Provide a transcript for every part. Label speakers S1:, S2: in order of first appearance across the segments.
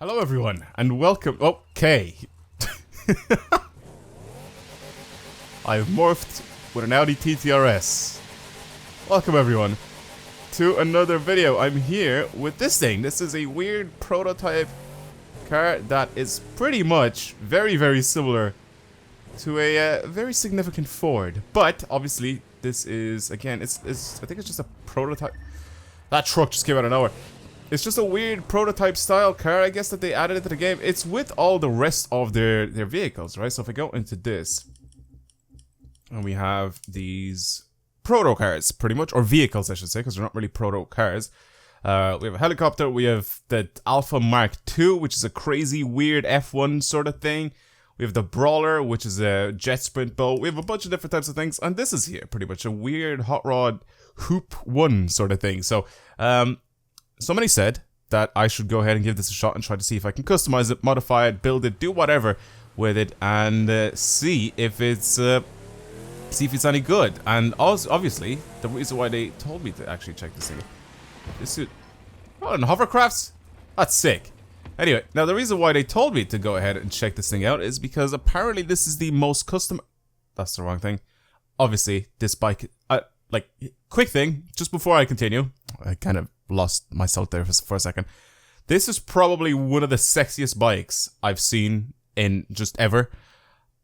S1: Hello everyone, and welcome. Okay. I've morphed with an Audi TTRS. Welcome everyone to another video. I'm here with this thing. This is a weird prototype car that is pretty much very similar to a very significant Ford. But obviously this is, again, it's I think it's just a prototype. That truck just came out of nowhere. It's just a weird prototype style car, I guess, that they added into the game. It's with all the rest of their vehicles, right? So if I go into this, and we have these proto cars, pretty much, or vehicles, I should say, because they're not really proto cars. We have a helicopter. We have the Alpha Mark II, which is a crazy, weird F1 sort of thing. We have the Brawler, which is a jet sprint boat. We have a bunch of different types of things, and this is here, pretty much a weird hot rod Hoop 1 sort of thing. So, somebody said that I should go ahead and give this a shot and try to see if I can customize it, modify it, build it, do whatever with it, and see if it's any good. And also, obviously, the reason why they told me to actually check this thing. This suit. Oh, and hovercrafts? That's sick. Anyway, now the reason why they told me to go ahead and check this thing out is because apparently this is the most custom. That's the wrong thing. Obviously, this bike. Like, quick thing, just before I continue, I kind of lost myself there for a second. This is probably one of the sexiest bikes I've seen in just ever.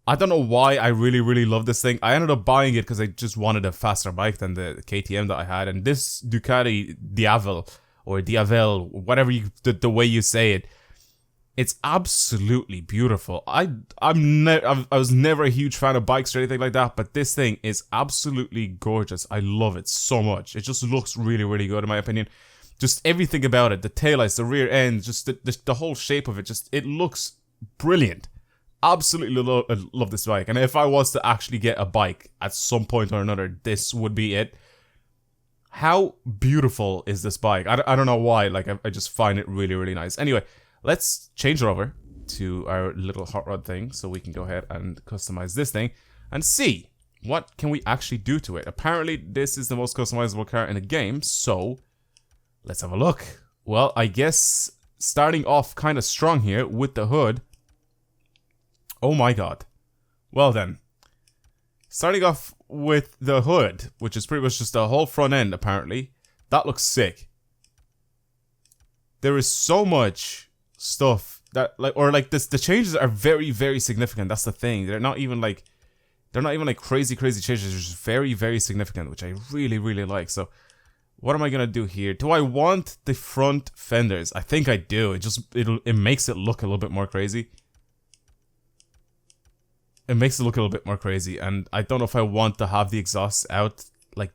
S1: I don't know why I really love this thing. I ended up buying it because I just wanted a faster bike than the KTM that I had. And this Ducati Diavel, or Diavel, whatever the way you say it, it's absolutely beautiful. I was never a huge fan of bikes or anything like that, but this thing is absolutely gorgeous. I love it so much. It just looks really good in my opinion. Just everything about it, the taillights, the rear end, just the whole shape of it, just it looks brilliant. Absolutely love this bike. And if I was to actually get a bike at some point or another, this would be it. How beautiful is this bike? I don't know why, like I just find it really nice. Anyway, let's change it over to our little hot rod thing so we can go ahead and customize this thing and see what can we actually do to it. Apparently, this is the most customizable car in the game, so let's have a look. Well, I guess starting off kind of strong here with the hood. Oh my god. Well then, starting off with the hood, which is pretty much just the whole front end apparently. That looks sick. There is so much stuff that the changes are very significant. That's the thing. They're not even like crazy changes. They're just very significant, which I really like. So what am I gonna do here? Do I want the front fenders? I think I do. It makes it look a little bit more crazy. It makes it look a little bit more crazy, and I don't know if I want to have the exhaust out like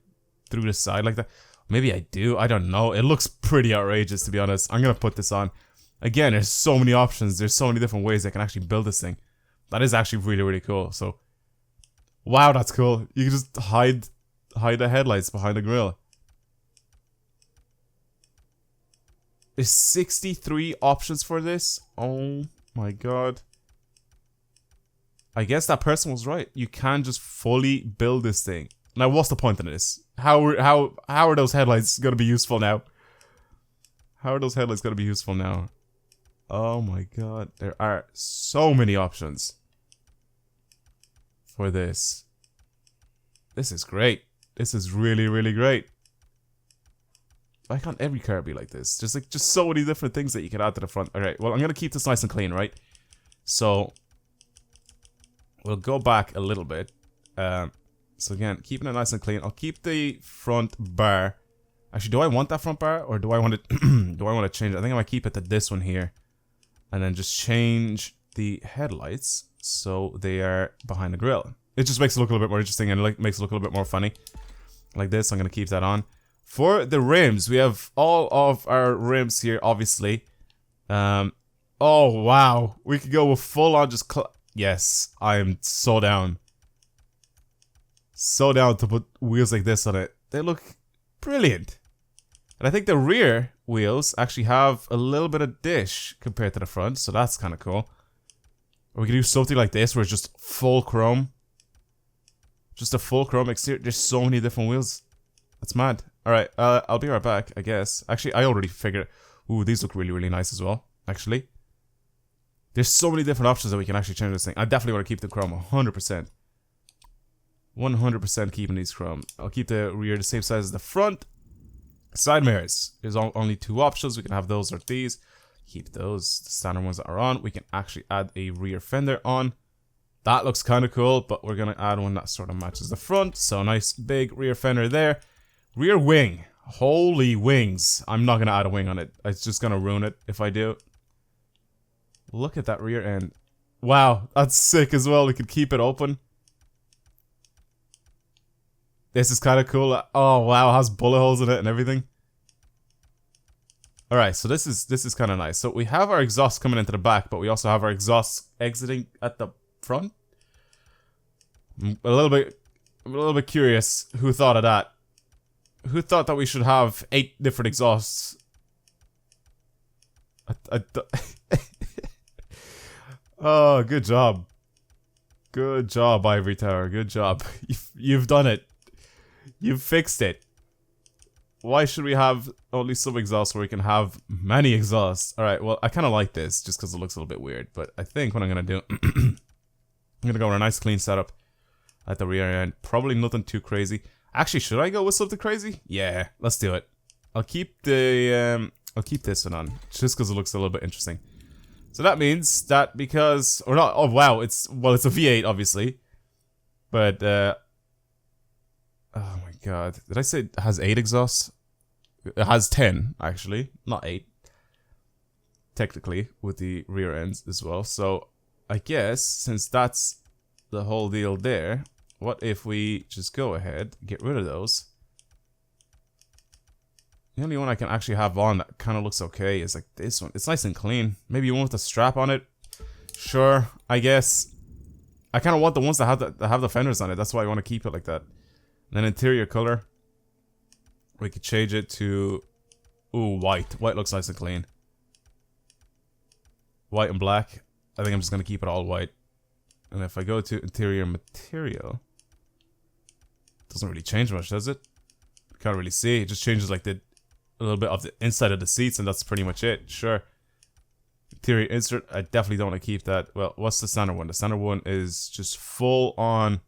S1: through the side like that. Maybe I do. I don't know. It looks pretty outrageous, to be honest. I'm gonna put this on. Again, there's so many options. There's so many different ways I can actually build this thing. That is actually really cool. So, wow, that's cool. You can just hide the headlights behind the grille. There's 63 options for this. Oh my god. I guess that person was right. You can just fully build this thing. Now, what's the point of this? How are those headlights gonna be useful now? How are those headlights gonna be useful now? Oh my god, there are so many options for this. This is great. This is really great. Why can't every car be like this? Just so many different things that you can add to the front. Alright, well, I'm gonna keep this nice and clean, right? So we'll go back a little bit. So again, keeping it nice and clean. I'll keep the front bar. Actually, do I want that front bar, or do I want it? Do I want to change it? I think I might keep it to this one here, and then just change the headlights so they are behind the grille. It just makes it look a little bit more interesting, and it makes it look a little bit more funny. Like this, I'm gonna keep that on. For the rims, we have all of our rims here, obviously. Oh wow, we could go with full on just. Yes, I am so down. So down to put wheels like this on it. They look brilliant. And I think the rear wheels actually have a little bit of dish compared to the front, so that's kind of cool. Or we could do something like this where it's just full chrome. Just a full chrome exterior. There's so many different wheels. That's mad. Alright, I'll be right back, I guess. Actually, I already figured. Ooh, these look really nice as well, actually. There's so many different options that we can actually change this thing. I definitely want to keep the chrome 100%. 100% keeping these chrome. I'll keep the rear the same size as the front. Side mirrors. There's only 2 options. We can have those or these. Keep those, the standard ones that are on. We can actually add a rear fender on. That looks kind of cool, but we're going to add one that sort of matches the front. So nice big rear fender there. Rear wing. Holy wings. I'm not going to add a wing on it. It's just going to ruin it if I do. Look at that rear end. Wow, that's sick as well. We can keep it open. This is kind of cool. Oh wow, it has bullet holes in it and everything. Alright, so this is kind of nice. So we have our exhaust coming into the back, but we also have our exhaust exiting at the front. I'm a little bit curious who thought of that. Who thought that we should have 8 different exhausts? Oh, good job. Good job, Ivory Tower. Good job. You've done it. You've fixed it. Why should we have only some exhausts where we can have many exhausts? Alright, well, I kind of like this just because it looks a little bit weird. But I think what I'm going to do... I'm going to go with a nice clean setup at the rear end. Probably nothing too crazy. Actually, should I go with something crazy? Yeah, let's do it. I'll keep the... I'll keep this one on. Just because it looks a little bit interesting. So that means that because... Or not... Oh, wow. It's a V8, obviously. But, oh my god. Did I say it has 8 exhausts? It has 10, actually. Not 8. Technically, with the rear ends as well. So, I guess, since that's the whole deal there, what if we just go ahead, get rid of those? The only one I can actually have on that kind of looks okay is like this one. It's nice and clean. Maybe one with a strap on it. Sure, I guess. I kind of want the ones that have the fenders on it. That's why I want to keep it like that. And then interior color. We could change it to... Ooh, white. White looks nice and clean. White and black. I think I'm just going to keep it all white. And if I go to interior material... Doesn't really change much, does it? Can't really see. It just changes like a little bit of the inside of the seats, and that's pretty much it. Sure. Interior insert. I definitely don't want to keep that. Well, what's the standard one? The standard one is just full on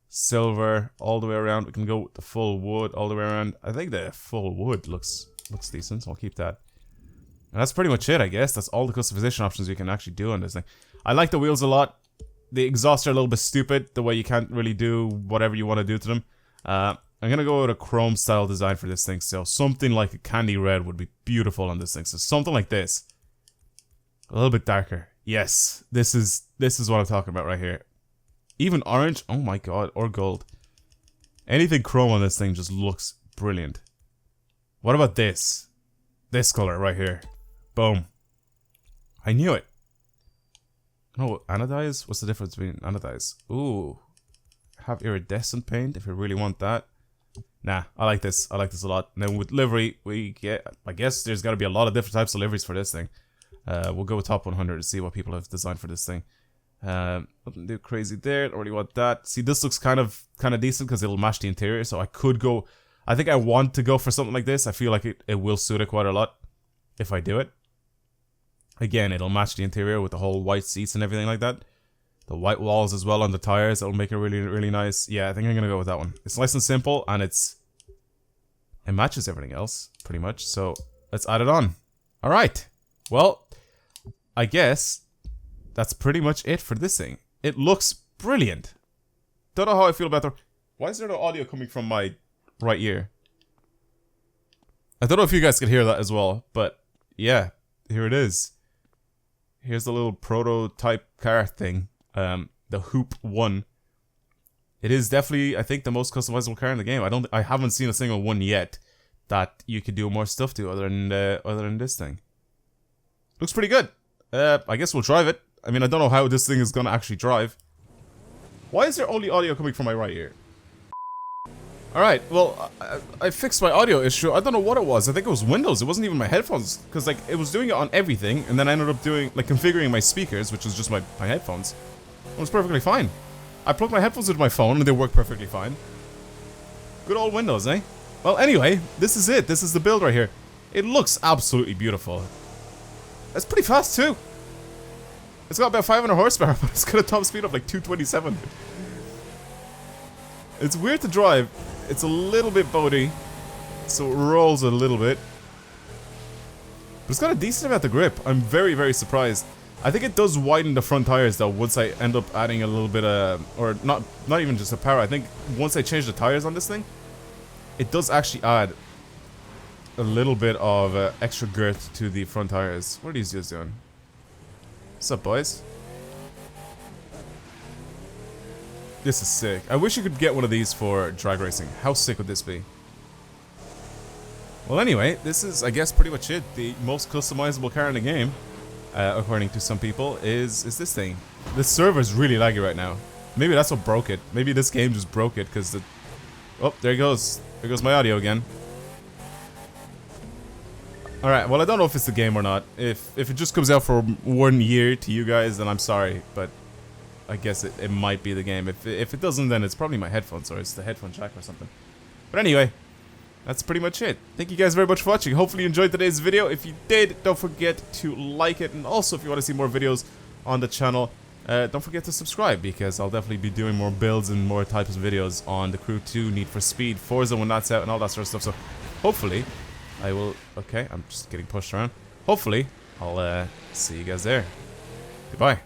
S1: silver all the way around. We can go with the full wood all the way around. I think the full wood looks decent, so I'll keep that. And that's pretty much it, I guess. That's all the customization options you can actually do on this thing. I like the wheels a lot. The exhausts are a little bit stupid, the way you can't really do whatever you want to do to them. I'm gonna go with a chrome style design for this thing, so something like a candy red would be beautiful on this thing. So something like this. A little bit darker. Yes, this is what I'm talking about right here. Even orange, oh my god, or gold. Anything chrome on this thing just looks brilliant. What about this? This color right here. Boom. I knew it. Oh, anodize? What's the difference between anodize? Ooh. Have iridescent paint if you really want that. Nah, I like this. I like this a lot. And then with livery, we get... I guess there's got to be a lot of different types of liveries for this thing. We'll go with top 100 to see what people have designed for this thing. Nothing too crazy there. Don't really want that. See, this looks kind of decent because it'll match the interior. So I could go... I think I want to go for something like this. I feel like it will suit it quite a lot if I do it. Again, it'll match the interior with the whole white seats and everything like that. The white walls as well on the tires. It'll make it really, really nice. Yeah, I think I'm going to go with that one. It's nice and simple, and it matches everything else, pretty much. So, let's add it on. Alright. Well, I guess that's pretty much it for this thing. It looks brilliant. Don't know how I feel about the... Why is there no audio coming from my right ear? I don't know if you guys can hear that as well, but yeah, here it is. Here's the little prototype car thing. The Hoop 1. It is definitely, I think, the most customizable car in the game. I haven't seen a single one yet that you could do more stuff to other than this thing. Looks pretty good. I guess we'll drive it. I mean, I don't know how this thing is gonna actually drive. Why is there only audio coming from my right ear? Alright, well, I fixed my audio issue. I don't know what it was. I think it was Windows. It wasn't even my headphones. Because, like, it was doing it on everything. And then I ended up doing, like, configuring my speakers, which was just my headphones. It was perfectly fine. I plugged my headphones into my phone and they work perfectly fine. Good old Windows, eh? Well, anyway, this is it. This is the build right here. It looks absolutely beautiful. It's pretty fast, too. It's got about 500 horsepower, but it's got a top speed of like 227. It's weird to drive. It's a little bit boaty, so it rolls a little bit. But it's got a decent amount of grip. I'm very, very surprised. I think it does widen the front tires though once I end up adding a little bit of, or not even just the power. I think once I change the tires on this thing, it does actually add a little bit of extra girth to the front tires. What are these dudes doing? What's up, boys? This is sick. I wish you could get one of these for drag racing. How sick would this be? Well, anyway, this is, I guess, pretty much it. The most customizable car in the game, according to some people, is this thing. This server is really laggy right now. Maybe that's what broke it. Maybe this game just broke it because the... Oh, there it goes. There goes my audio again. Alright, well, I don't know if it's the game or not. If it just comes out for 1 year to you guys, then I'm sorry, but I guess it might be the game. If it doesn't, then it's probably my headphones, or it's the headphone jack or something. But anyway, that's pretty much it. Thank you guys very much for watching. Hopefully you enjoyed today's video. If you did, don't forget to like it, and also if you want to see more videos on the channel, don't forget to subscribe, because I'll definitely be doing more builds and more types of videos on the Crew 2, Need for Speed, Forza when that's out, and all that sort of stuff. So hopefully I will... Okay, I'm just getting pushed around. Hopefully I'll see you guys there. Goodbye.